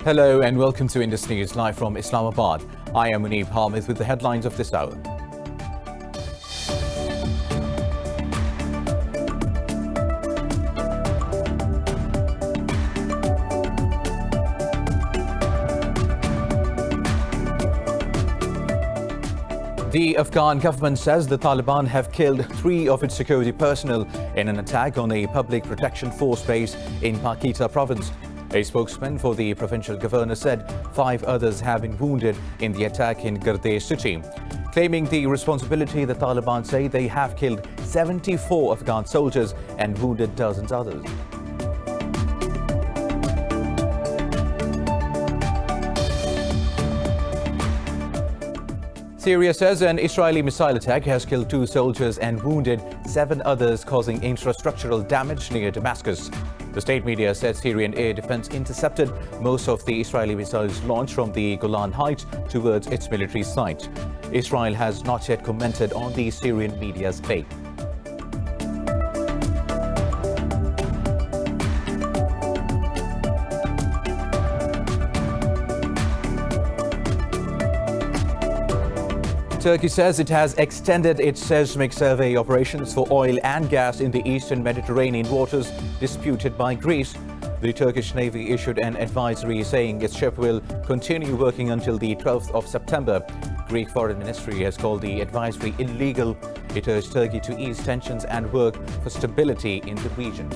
Hello and welcome to Indus News live from Islamabad. I am Munib Hamid with the headlines of this hour. The Afghan government says the Taliban have killed 3 of its security personnel in an attack on a public protection force base in Paktika province. A spokesman for the provincial governor said 5 others have been wounded in the attack in Garday city. Claiming the responsibility, the Taliban say they have killed 74 Afghan soldiers and wounded dozens others. Syria says an Israeli missile attack has killed 2 soldiers and wounded 7 others, causing infrastructural damage near Damascus. The state media said Syrian air defense intercepted most of the Israeli missiles launched from the Golan Heights towards its military site. Israel has not yet commented on the Syrian media's claim. Turkey says it has extended its seismic survey operations for oil and gas in the eastern Mediterranean waters disputed by Greece. The Turkish Navy issued an advisory saying its ship will continue working until the 12th of September. Greek Foreign Ministry has called the advisory illegal. It urged Turkey to ease tensions and work for stability in the region.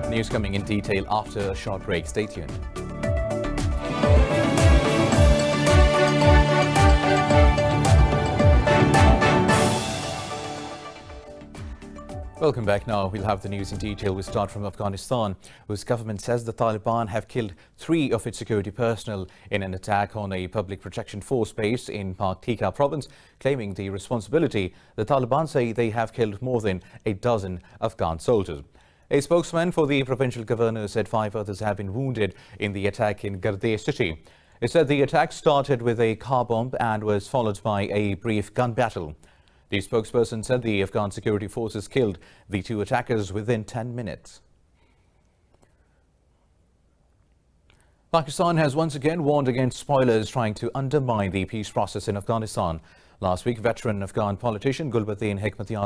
News coming in detail after a short break. Stay tuned. Welcome back. Now we'll have the news in detail. We start from Afghanistan, whose government says the Taliban have killed 3 of its security personnel in an attack on a public protection force base in Paktika province. Claiming the responsibility, the Taliban say they have killed more than a dozen Afghan soldiers. A spokesman for the provincial governor said 5 others have been wounded in the attack in Garday city. It said the attack started with a car bomb and was followed by a brief gun battle. The spokesperson said the Afghan security forces killed the 2 attackers within 10 minutes. Pakistan has once again warned against spoilers trying to undermine the peace process in Afghanistan. Last week, veteran Afghan politician Bulletin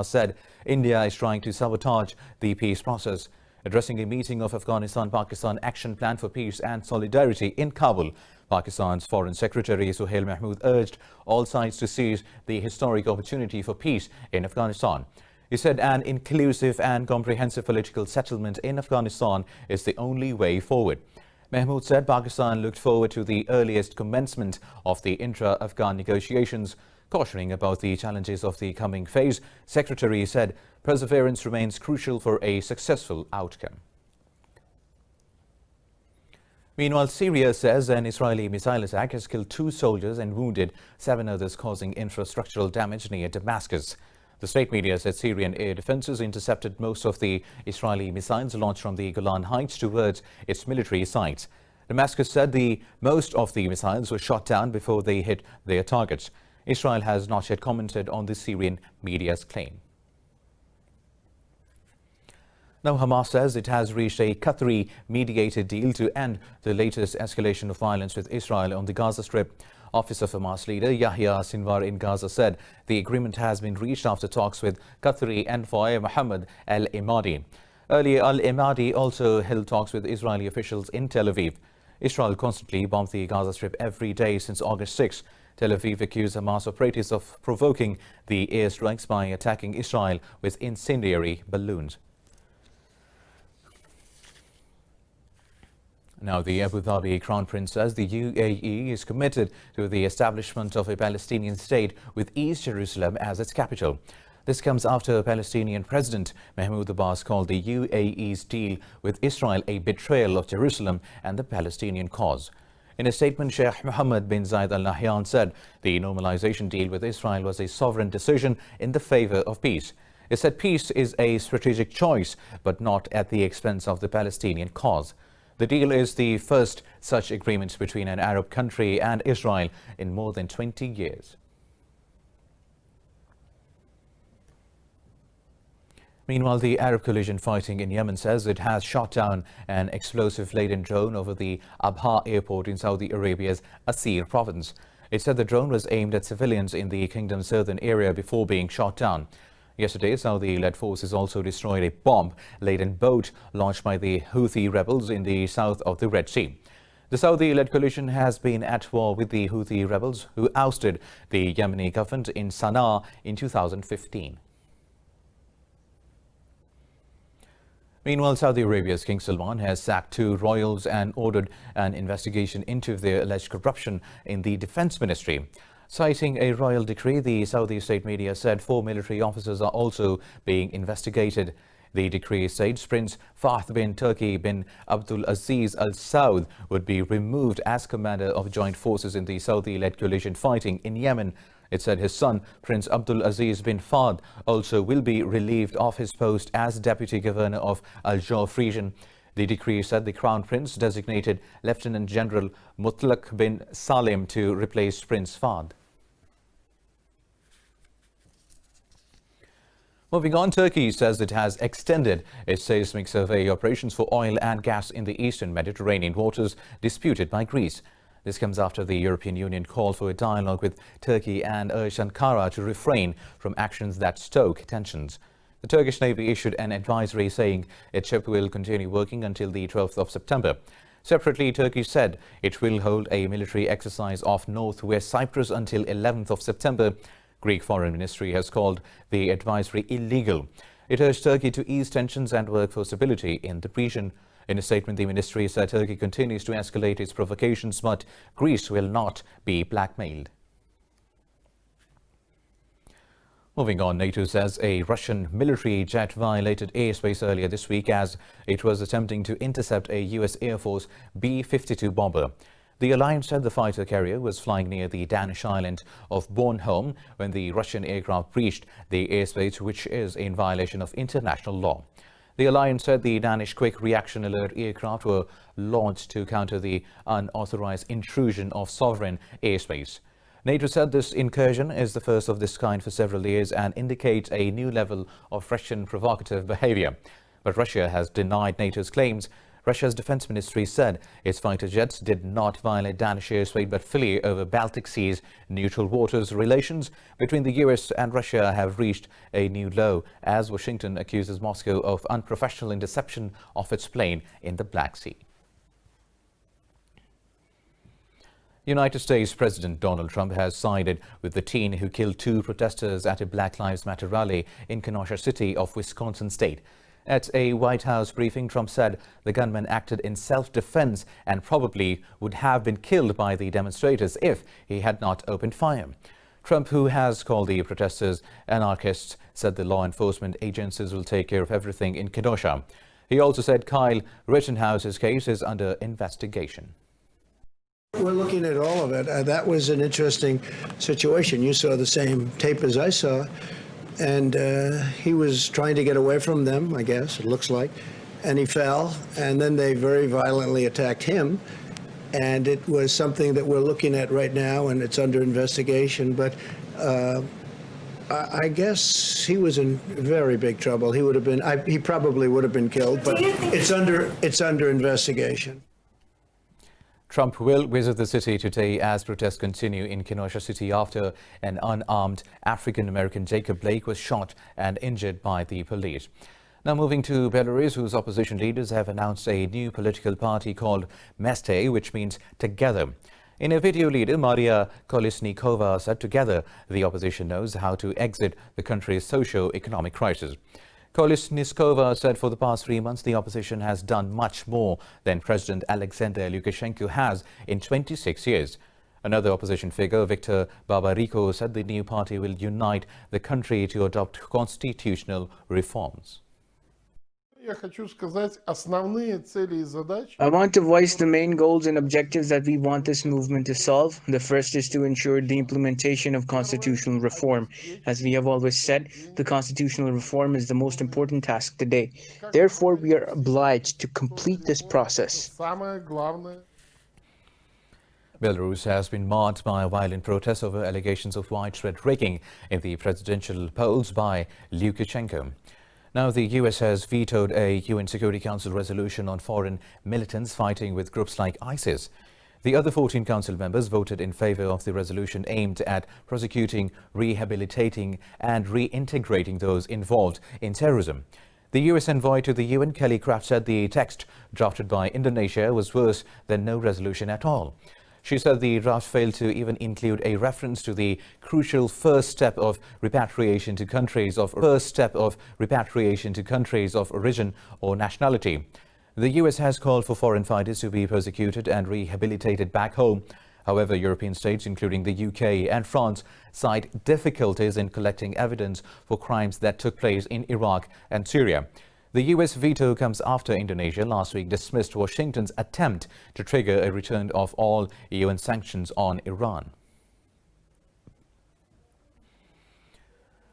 said India is trying to sabotage the peace process. Addressing a meeting of Afghanistan-Pakistan Action Plan for Peace and Solidarity in Kabul, Pakistan's Foreign Secretary Suhail Mahmood urged all sides to seize the historic opportunity for peace in Afghanistan. He said an inclusive and comprehensive political settlement in Afghanistan is the only way forward. Mahmood said Pakistan looked forward to the earliest commencement of the intra-Afghan negotiations. Cautioning about the challenges of the coming phase, Secretary said perseverance remains crucial for a successful outcome. Meanwhile, Syria says an Israeli missile attack has killed 2 soldiers and wounded 7 others, causing infrastructural damage near Damascus. The state media said Syrian air defenses intercepted most of the Israeli missiles launched from the Golan Heights towards its military sites. Damascus said most of the missiles were shot down before they hit their targets. Israel has not yet commented on the Syrian media's claim. Now, Hamas says it has reached a Qatari-mediated deal to end the latest escalation of violence with Israel on the Gaza Strip. Office of Hamas leader Yahya Sinwar in Gaza said the agreement has been reached after talks with Qatari envoy Mohammed al-Emadi. Earlier, al-Emadi also held talks with Israeli officials in Tel Aviv. Israel constantly bombed the Gaza Strip every day since August 6. Tel Aviv accused Hamas operatives of provoking the airstrikes by attacking Israel with incendiary balloons. Now, the Abu Dhabi Crown Prince says the UAE is committed to the establishment of a Palestinian state with East Jerusalem as its capital. This comes after Palestinian President Mahmoud Abbas called the UAE's deal with Israel a betrayal of Jerusalem and the Palestinian cause. In a statement, Sheikh Mohammed bin Zayed Al Nahyan said the normalization deal with Israel was a sovereign decision in the favor of peace. It said peace is a strategic choice, but not at the expense of the Palestinian cause. The deal is the first such agreement between an Arab country and Israel in more than 20 years. Meanwhile, the Arab coalition fighting in Yemen says it has shot down an explosive-laden drone over the Abha airport in Saudi Arabia's Asir province. It said the drone was aimed at civilians in the kingdom's southern area before being shot down. Yesterday, Saudi-led forces also destroyed a bomb-laden boat launched by the Houthi rebels in the south of the Red Sea. The Saudi-led coalition has been at war with the Houthi rebels who ousted the Yemeni government in Sana'a in 2015. Meanwhile, Saudi Arabia's King Salman has sacked 2 royals and ordered an investigation into their alleged corruption in the defense ministry. Citing a royal decree, the Saudi state media said 4 military officers are also being investigated. The decree states Prince Fahd bin Turki bin Abdul Aziz Al Saud would be removed as commander of joint forces in the Saudi-led coalition fighting in Yemen. It said his son, Prince Abdul Aziz bin Fahd, also will be relieved of his post as deputy governor of Al Jawf region. The decree said the Crown Prince designated Lieutenant General Mutlaq bin Salim to replace Prince Fahd. Moving on, Turkey says it has extended its seismic survey operations for oil and gas in the eastern Mediterranean waters disputed by Greece. This comes after the European Union called for a dialogue with Turkey and urged Ankara to refrain from actions that stoke tensions. The Turkish Navy issued an advisory saying its ship will continue working until the 12th of September. Separately, Turkey said it will hold a military exercise off northwest Cyprus until 11th of September. Greek Foreign Ministry has called the advisory illegal. It urged Turkey to ease tensions and work for stability in the region. In a statement, the ministry said Turkey continues to escalate its provocations, but Greece will not be blackmailed. Moving on, NATO says a Russian military jet violated airspace earlier this week as it was attempting to intercept a U.S. Air Force B-52 bomber. The alliance said the fighter carrier was flying near the Danish island of Bornholm when the Russian aircraft breached the airspace, which is in violation of international law. The alliance said the Danish Quick Reaction Alert aircraft were launched to counter the unauthorized intrusion of sovereign airspace. NATO said this incursion is the first of this kind for several years and indicates a new level of Russian provocative behavior. But Russia has denied NATO's claims. Russia's defense ministry said its fighter jets did not violate Danish airspace but flee over Baltic Sea's neutral waters. Relations between the US and Russia have reached a new low as Washington accuses Moscow of unprofessional interception of its plane in the Black Sea. United States President Donald Trump has sided with the teen who killed 2 protesters at a Black Lives Matter rally in Kenosha City of Wisconsin state. At a White House briefing, Trump said the gunman acted in self-defense and probably would have been killed by the demonstrators if he had not opened fire. Trump, who has called the protesters anarchists, said the law enforcement agencies will take care of everything in Kenosha. He also said Kyle Rittenhouse's case is under investigation. We're looking at all of it. That was an interesting situation. You saw the same tape as I saw. And he was trying to get away from them, I guess, it looks like, and he fell, and then they very violently attacked him, and it was something that we're looking at right now, and it's under investigation, but I guess he was in very big trouble. He would have been, he probably would have been killed, but it's under investigation. Trump will visit the city today as protests continue in Kenosha City after an unarmed African-American Jacob Blake was shot and injured by the police. Now moving to Belarus, whose opposition leaders have announced a new political party called Meste, which means together. In a video, leader Maria Kolesnikova said together the opposition knows how to exit the country's socio-economic crisis. Kolesnikova said for the past 3 months, the opposition has done much more than President Alexander Lukashenko has in 26 years. Another opposition figure, Viktor Babariko, said the new party will unite the country to adopt constitutional reforms. I want to voice the main goals and objectives that we want this movement to solve. The first is to ensure the implementation of constitutional reform. As we have always said, the constitutional reform is the most important task today. Therefore, we are obliged to complete this process. Belarus has been marked by violent protests over allegations of widespread rigging in the presidential polls by Lukashenko. Now, the US has vetoed a UN Security Council resolution on foreign militants fighting with groups like ISIS. The other 14 council members voted in favor of the resolution aimed at prosecuting, rehabilitating and reintegrating those involved in terrorism. The US envoy to the UN, Kelly Craft, said the text drafted by Indonesia was worse than no resolution at all. She said the draft failed to even include a reference to the crucial first step of repatriation to countries of origin or nationality. The US has called for foreign fighters to be persecuted and rehabilitated back home. However, European states, including the UK and France, cite difficulties in collecting evidence for crimes that took place in Iraq and Syria. The US veto comes after Indonesia last week dismissed Washington's attempt to trigger a return of all UN sanctions on Iran.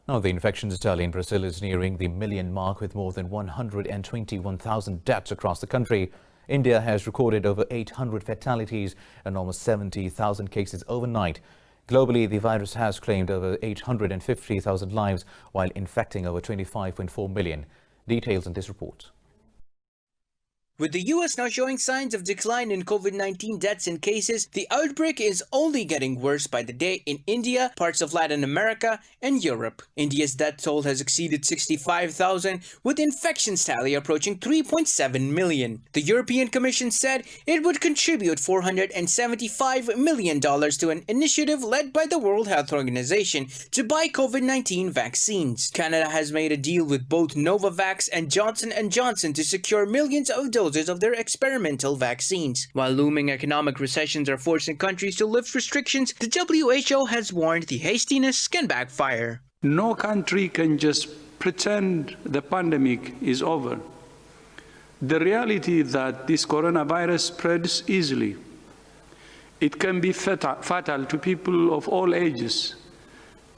Now, the infections tally in Brazil is nearing the million mark with more than 121,000 deaths across the country. India has recorded over 800 fatalities and almost 70,000 cases overnight. Globally, the virus has claimed over 850,000 lives while infecting over 25.4 million. Details in this report. With the US now showing signs of decline in COVID-19 deaths and cases, the outbreak is only getting worse by the day in India, parts of Latin America, and Europe. India's death toll has exceeded 65,000, with infections tally approaching 3.7 million. The European Commission said it would contribute $475 million to an initiative led by the World Health Organization to buy COVID-19 vaccines. Canada has made a deal with both Novavax and Johnson & Johnson to secure millions of doses of their experimental vaccines. While looming economic recessions are forcing countries to lift restrictions, the WHO has warned the hastiness can backfire. No country can just pretend the pandemic is over. The reality is that this coronavirus spreads easily. It can be fatal to people of all ages,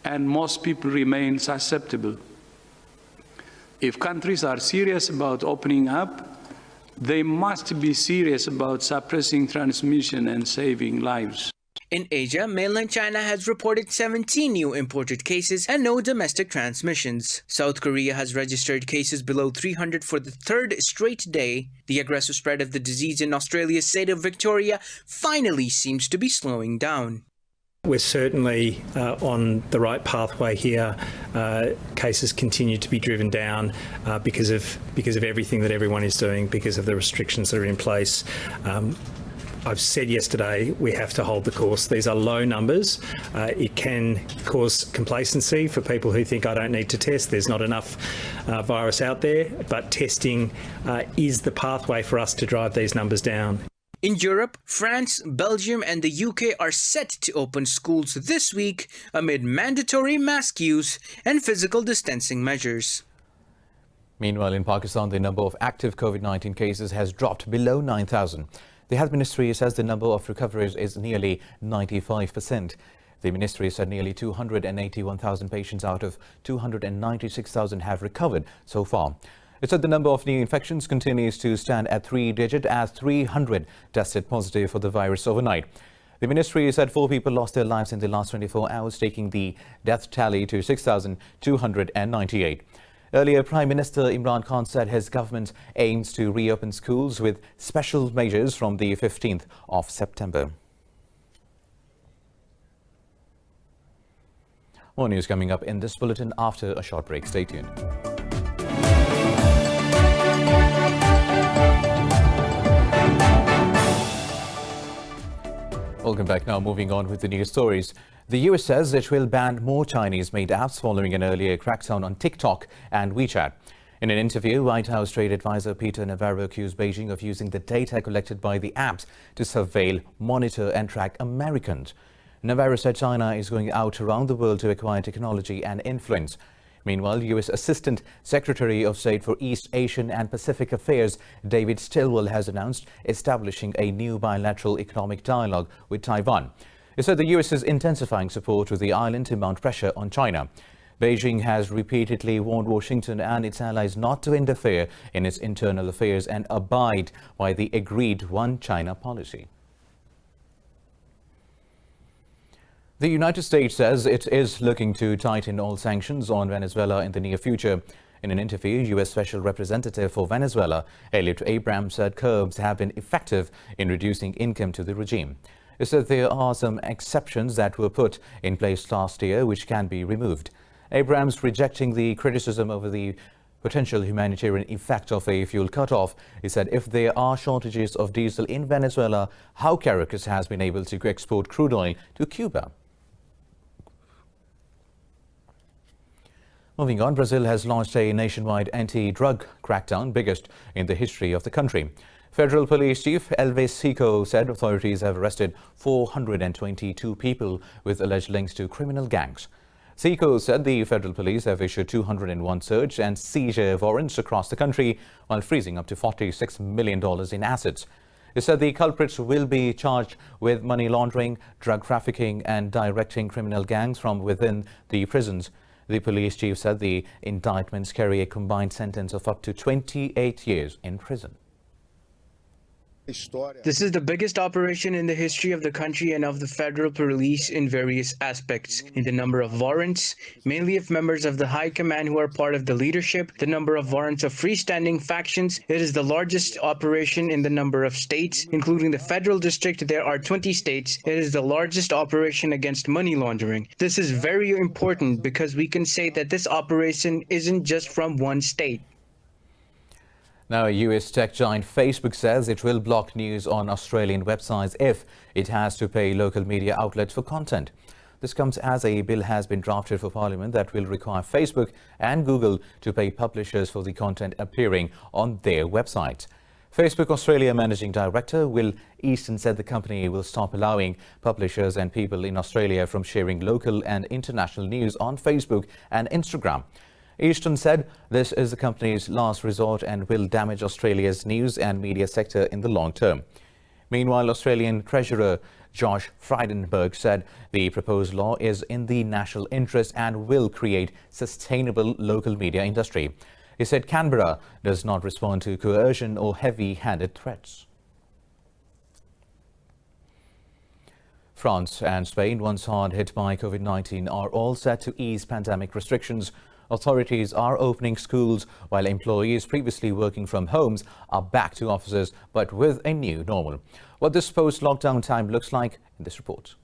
and most people remain susceptible. If countries are serious about opening up, they must be serious about suppressing transmission and saving lives. In Asia, mainland China has reported 17 new imported cases and no domestic transmissions. South Korea has registered cases below 300 for the third straight day. The aggressive spread of the disease in Australia's state of Victoria finally seems to be slowing down. We're certainly on the right pathway here. Cases continue to be driven down because of everything that everyone is doing, because of the restrictions that are in place. I've said yesterday we have to hold the course. These are low numbers. It can cause complacency for people who think I don't need to test. There's not enough virus out there, but testing is the pathway for us to drive these numbers down. In Europe, France, Belgium and the UK are set to open schools this week amid mandatory mask use and physical distancing measures. Meanwhile, in Pakistan, the number of active COVID-19 cases has dropped below 9,000. The Health Ministry says the number of recoveries is nearly 95%. The ministry said nearly 281,000 patients out of 296,000 have recovered so far. It said the number of new infections continues to stand at three-digit as 300 tested positive for the virus overnight. The ministry said 4 people lost their lives in the last 24 hours, taking the death tally to 6,298. Earlier, Prime Minister Imran Khan said his government aims to reopen schools with special measures from the 15th of September. More news coming up in this bulletin after a short break. Stay tuned. Welcome back. Now moving on with the news stories. The US says it will ban more Chinese-made apps following an earlier crackdown on TikTok and WeChat. In an interview, White House Trade Advisor Peter Navarro accused Beijing of using the data collected by the apps to surveil, monitor and track Americans. Navarro said China is going out around the world to acquire technology and influence. Meanwhile, U.S. Assistant Secretary of State for East Asian and Pacific Affairs David Stilwell has announced establishing a new bilateral economic dialogue with Taiwan. He said the U.S. is intensifying support to the island to mount pressure on China. Beijing has repeatedly warned Washington and its allies not to interfere in its internal affairs and abide by the agreed One China policy. The United States says it is looking to tighten all sanctions on Venezuela in the near future. In an interview, U.S. Special Representative for Venezuela, Elliot Abrams, said curbs have been effective in reducing income to the regime. He said there are some exceptions that were put in place last year which can be removed. Abrams, rejecting the criticism over the potential humanitarian effect of a fuel cutoff, he said if there are shortages of diesel in Venezuela, how Caracas has been able to export crude oil to Cuba. Moving on, Brazil has launched a nationwide anti-drug crackdown, biggest in the history of the country. Federal Police Chief Elvis Seco said authorities have arrested 422 people with alleged links to criminal gangs. Seco said the federal police have issued 201 search and seizure warrants across the country while freezing up to $46 million in assets. He said the culprits will be charged with money laundering, drug trafficking and directing criminal gangs from within the prisons. The police chief said the indictments carry a combined sentence of up to 28 years in prison. This is the biggest operation in the history of the country and of the federal police in various aspects. In the number of warrants, mainly of members of the high command who are part of the leadership, the number of warrants of freestanding factions, it is the largest operation in the number of states, including the federal district. There are 20 states. It is the largest operation against money laundering. This is very important because we can say that this operation isn't just from one state. Now, US tech giant Facebook says it will block news on Australian websites if it has to pay local media outlets for content. This comes as a bill has been drafted for Parliament that will require Facebook and Google to pay publishers for the content appearing on their websites. Facebook Australia Managing Director Will Easton said the company will stop allowing publishers and people in Australia from sharing local and international news on Facebook and Instagram. Easton said this is the company's last resort and will damage Australia's news and media sector in the long term. Meanwhile, Australian Treasurer Josh Frydenberg said the proposed law is in the national interest and will create sustainable local media industry. He said Canberra does not respond to coercion or heavy-handed threats. France and Spain, once hard hit by COVID-19, are all set to ease pandemic restrictions. Authorities are opening schools while employees previously working from homes are back to offices, but with a new normal. What this post-lockdown time looks like in this report.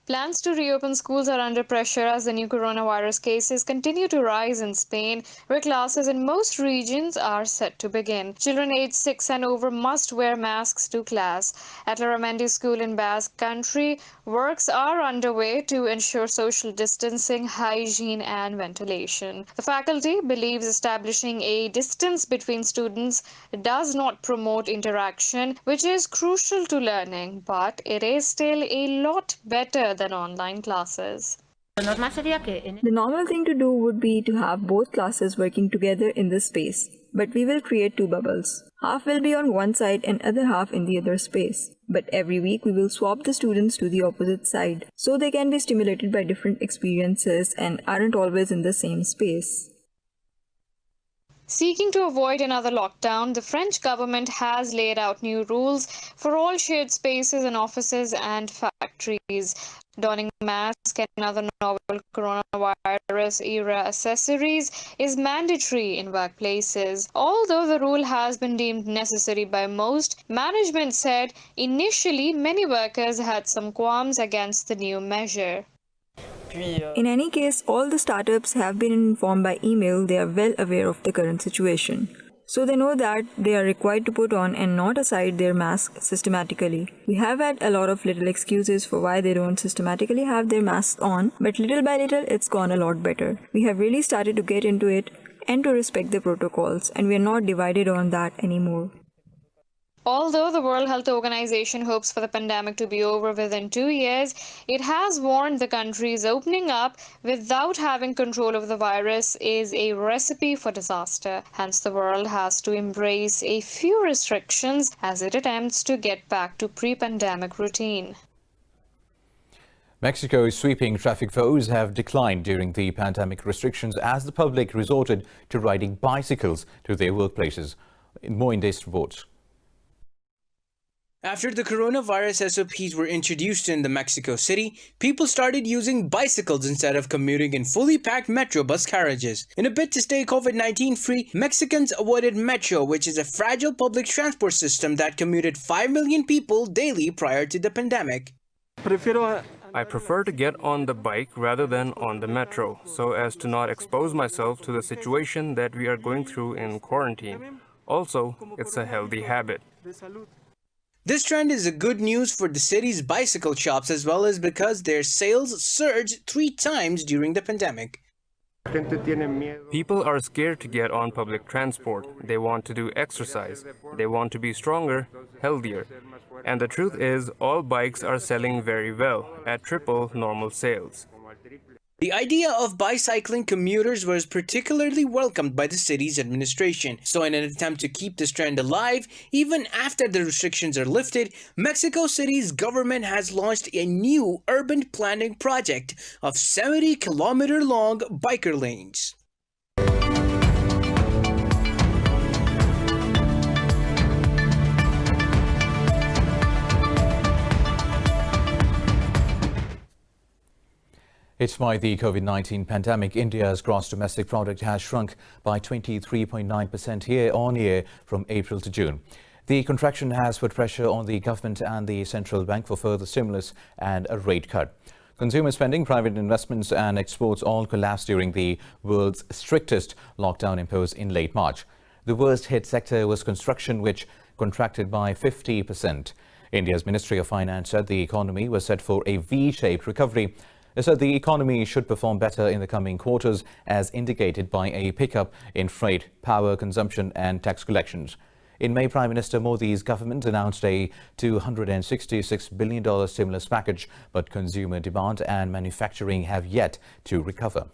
Plans to reopen schools are under pressure as the new coronavirus cases continue to rise in Spain, where classes in most regions are set to begin. Children aged 6 and over must wear masks to class. At Larramendi School in Basque Country, works are underway to ensure social distancing, hygiene and ventilation. The faculty believes establishing a distance between students does not promote interaction, which is crucial to learning, but it is still a lot better than online classes. The normal thing to do would be to have both classes working together in this space, but we will create two bubbles. Half will be on one side and other half in the other space. But every week we will swap the students to the opposite side, so they can be stimulated by different experiences and aren't always in the same space. Seeking to avoid another lockdown, the French government has laid out new rules for all shared spaces in offices and factories. Donning masks and other novel coronavirus-era accessories is mandatory in workplaces. Although the rule has been deemed necessary by most, management said initially many workers had some qualms against the new measure. In any case, all the startups have been informed by email. They are well aware of the current situation. So they know that they are required to put on and not aside their mask systematically. We have had a lot of little excuses for why they don't systematically have their masks on, but little by little it's gone a lot better. We have really started to get into it and to respect the protocols, and we are not divided on that anymore. Although the World Health Organization hopes for the pandemic to be over within 2 years, it has warned the countries opening up without having control of the virus is a recipe for disaster. Hence, the world has to embrace a few restrictions as it attempts to get back to pre-pandemic routine. Mexico's sweeping traffic woes have declined during the pandemic restrictions as the public resorted to riding bicycles to their workplaces. More in this report. After the coronavirus SOPs were introduced in the Mexico City, people started using bicycles instead of commuting in fully packed metro bus carriages. In a bid to stay COVID-19 free, Mexicans avoided metro, which is a fragile public transport system that commuted 5 million people daily prior to the pandemic. I prefer to get on the bike rather than on the metro, so as to not expose myself to the situation that we are going through in quarantine. Also, it's a healthy habit. This trend is a good news for the city's bicycle shops as well as because their sales surged 3 times during the pandemic. People are scared to get on public transport. They want to do exercise. They want to be stronger, healthier. And the truth is, all bikes are selling very well, at triple normal sales. The idea of bicycling commuters was particularly welcomed by the city's administration. So in an attempt to keep this trend alive, even after the restrictions are lifted, Mexico City's government has launched a new urban planning project of 70-kilometer-long biker lanes. Hit by the COVID-19 pandemic, India's gross domestic product has shrunk by 23.9% year-on-year from April to June. The contraction has put pressure on the government and the central bank for further stimulus and a rate cut. Consumer spending, private investments and exports all collapsed during the world's strictest lockdown imposed in late March. The worst hit sector was construction, which contracted by 50%. India's Ministry of Finance said the economy was set for a V-shaped recovery. They said the economy should perform better in the coming quarters, as indicated by a pickup in freight, power consumption and tax collections. In May, Prime Minister Modi's government announced a $266 billion stimulus package, but consumer demand and manufacturing have yet to recover.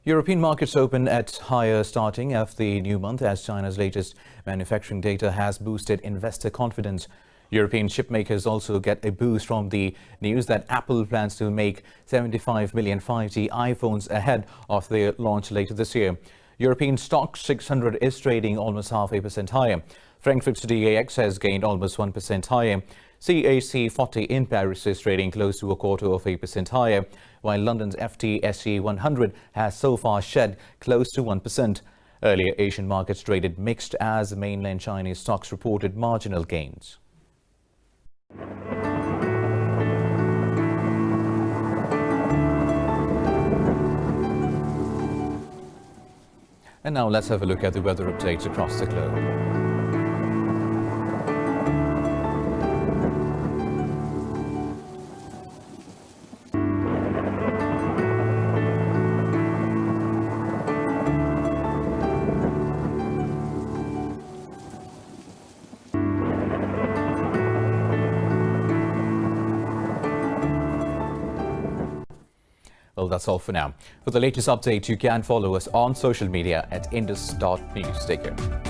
European markets open at higher starting of the new month as China's latest manufacturing data has boosted investor confidence. European chipmakers also get a boost from the news that Apple plans to make 75 million 5G iPhones ahead of their launch later this year. European stock 600 is trading almost 0.5% higher. Frankfurt's DAX has gained almost 1% higher. CAC 40 in Paris is trading close to 0.25% higher, while London's FTSE 100 has so far shed close to 1%. Earlier, Asian markets traded mixed as mainland Chinese stocks reported marginal gains. And now let's have a look at the weather updates across the globe. Well, that's all for now. For the latest update, you can follow us on social media at indus.news. Take care.